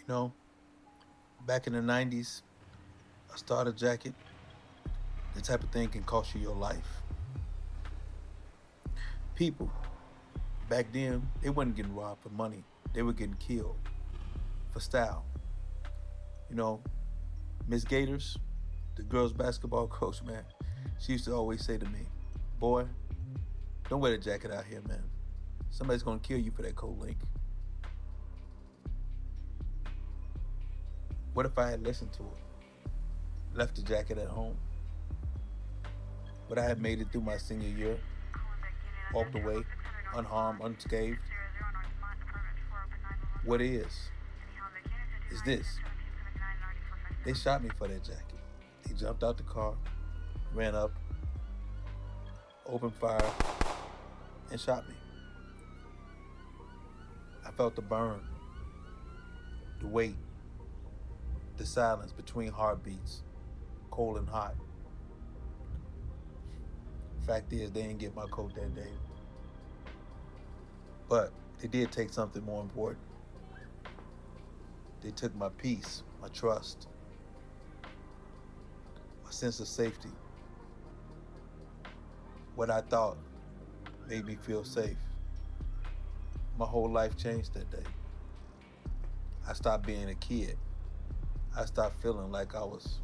You know, back in the 90s, a starter jacket, the type of thing can cost you your life. People, back then, they weren't getting robbed for money. They were getting killed for style. You know, Miss Gators, the girls' basketball coach, man, she used to always say to me, boy, don't wear the jacket out here, man. Somebody's gonna kill you for that cold link. What if I had listened to her? Left the jacket at home? Would I have made it through my senior year? Walked away, unharmed, unscathed? What is this. They shot me for that jacket. They jumped out the car, ran up, opened fire, and shot me. I felt the burn, the weight, the silence between heartbeats, cold and hot. Fact is, they didn't get my coat that day. But they did take something more important. They took my peace, my trust, my sense of safety. What I thought made me feel safe. My whole life changed that day. I stopped being a kid. I stopped feeling like I was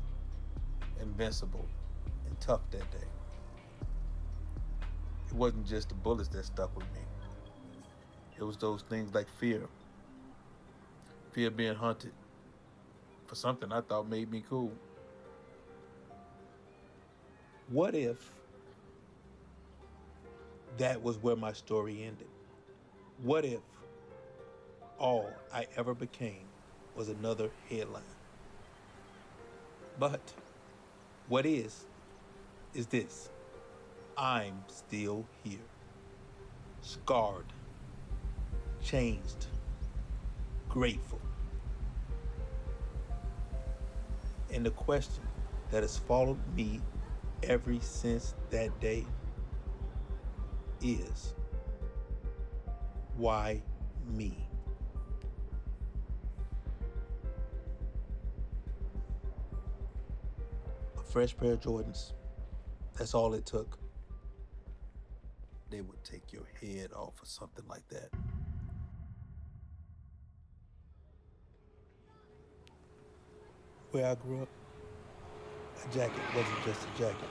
invincible and tough that day. It wasn't just the bullets that stuck with me. It was those things like fear. Fear of being hunted for something I thought made me cool. What if that was where my story ended? What if all I ever became was another headline? But what is this. I'm still here. Scarred, changed, grateful. And the question that has followed me ever since that day is, why me? A fresh pair of Jordans, that's all it took. They would take your head off or something like that. Where I grew up, a jacket wasn't just a jacket.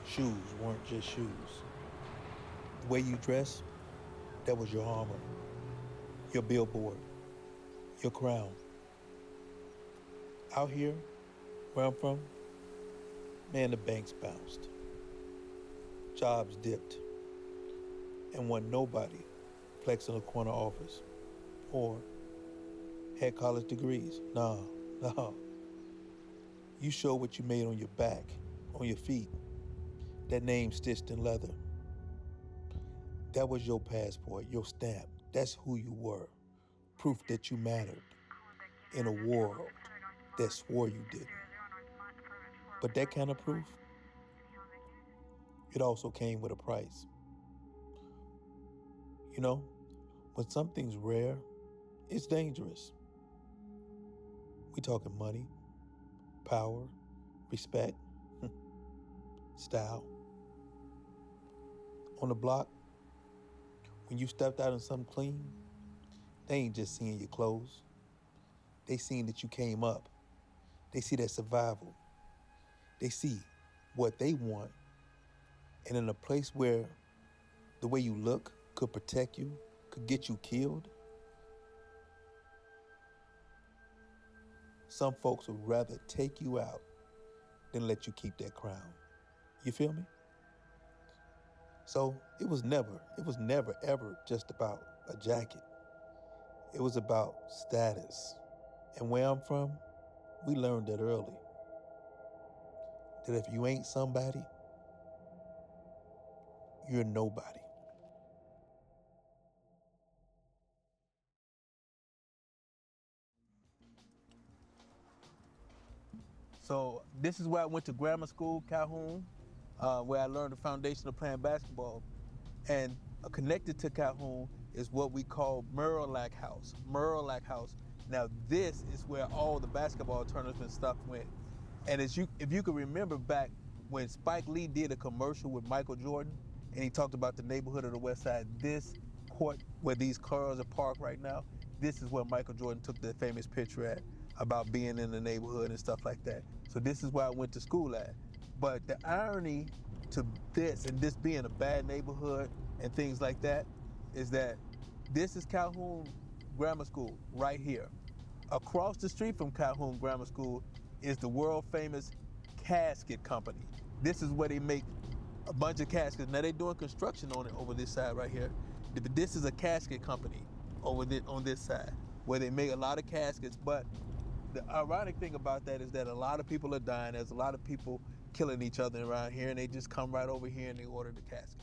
Shoes weren't just shoes. The way you dress, that was your armor, your billboard, your crown. Out here, where I'm from, man, the banks bounced. Jobs dipped. And wasn't nobody flexing a corner office or had college degrees. Nah, nah. You show what you made on your back, on your feet, that name stitched in leather. That was your passport, your stamp. That's who you were. Proof that you mattered in a world that swore you didn't. But that kind of proof, it also came with a price. You know, when something's rare, it's dangerous. We talking money, power, respect, style. On the block, when you stepped out in something clean, they ain't just seeing your clothes. They seeing that you came up. They see that survival. They see what they want. And in a place where the way you look could protect you, could get you killed, some folks would rather take you out than let you keep that crown. You feel me? So it was never ever just about a jacket. It was about status. And where I'm from, we learned that early. That if you ain't somebody, you're nobody. So this is where I went to grammar school, Calhoun, where I learned the foundation of playing basketball. And connected to Calhoun is what we call Murlac House. Murlac House Now this is where all the basketball tournament stuff went. And if you can remember back when Spike Lee did a commercial with Michael Jordan and he talked about the neighborhood of the West Side, this court where these cars are parked right now, this is where Michael Jordan took the famous picture at about being in the neighborhood and stuff like that. So this is where I went to school at. But the irony to this and this being a bad neighborhood and things like that is that this is Calhoun Grammar School right here. Across the street from Calhoun Grammar School is the world famous casket company. This is where they make a bunch of caskets. Now they're doing construction on it over this side right here. But this is a casket company on this side where they make a lot of caskets. But the ironic thing about that is that a lot of people are dying. There's a lot of people killing each other around here, and they just come right over here and they order the caskets.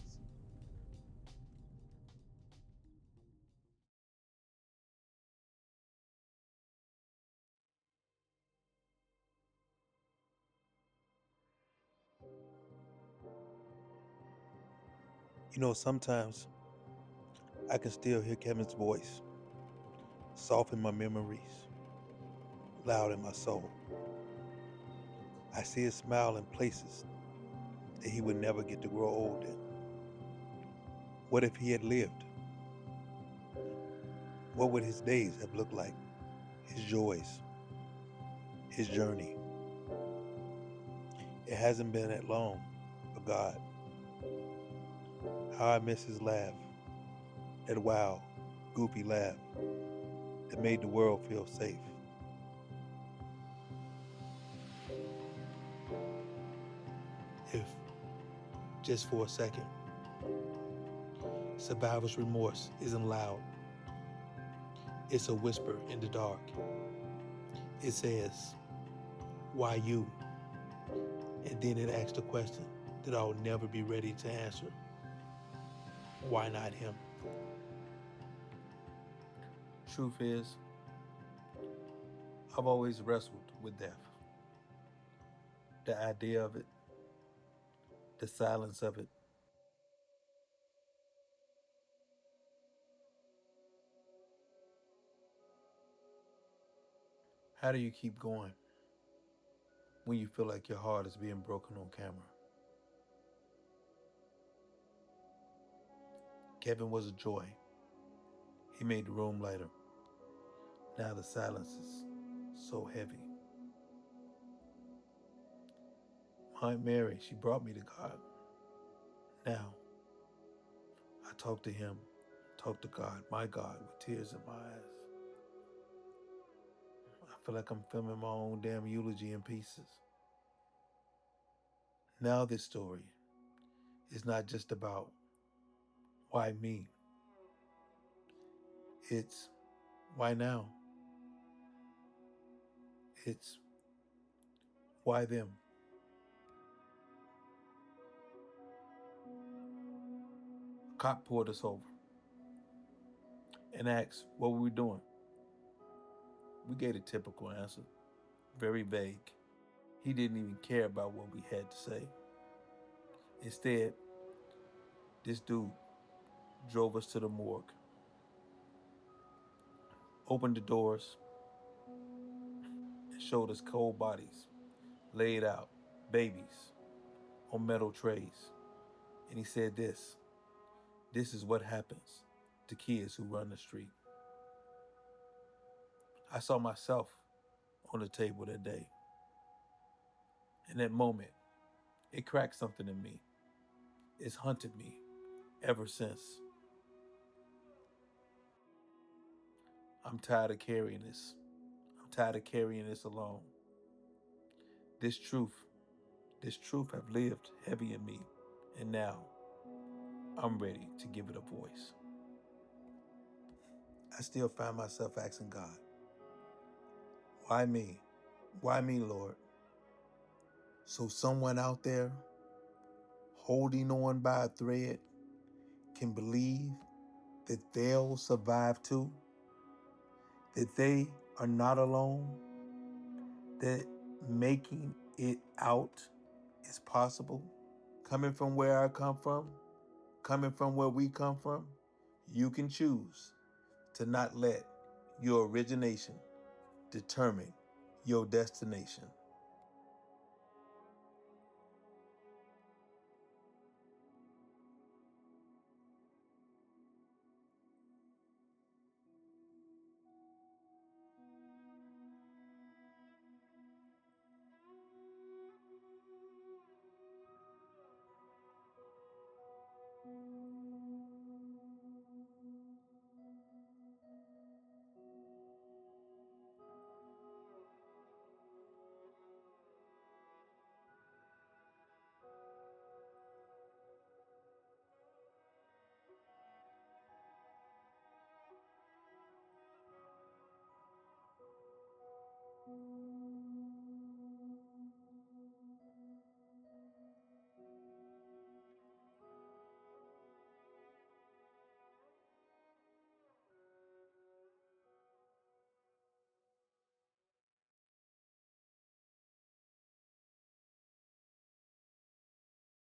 You know, sometimes I can still hear Kevin's voice, soft in my memories, loud in my soul. I see his smile in places that he would never get to grow old in. What if he had lived? What would his days have looked like? His joys, his journey. It hasn't been that long, but God, how I miss his laugh, that wild, goofy laugh that made the world feel safe. If, just for a second, survivor's remorse isn't loud, it's a whisper in the dark. It says, why you? And then it asks the question that I'll never be ready to answer. Why not him? Truth is, I've always wrestled with death. The idea of it, the silence of it. How do you keep going when you feel like your heart is being broken on camera? Kevin was a joy. He made the room lighter. Now the silence is so heavy. Aunt Mary, she brought me to God. Now, I talk to him, talk to God, my God, with tears in my eyes. I feel like I'm filming my own damn eulogy in pieces. Now this story is not just about why me. It's why now. It's why them. A cop pulled us over and asked what were we doing. We gave a typical answer, very vague. He didn't even care about what we had to say. Instead, this dude drove us to the morgue, opened the doors, and showed us cold bodies laid out, babies, on metal trays. And he said this is what happens to kids who run the street. I saw myself on the table that day. In that moment, it cracked something in me. It's haunted me ever since. I'm tired of carrying this. I'm tired of carrying this alone. This truth, this truth have lived heavy in me. And now I'm ready to give it a voice. I still find myself asking God, why me? Why me, Lord? So someone out there holding on by a thread can believe that they'll survive too, that they are not alone, that making it out is possible. Coming from where I come from, coming from where we come from, you can choose to not let your origination determine your destination.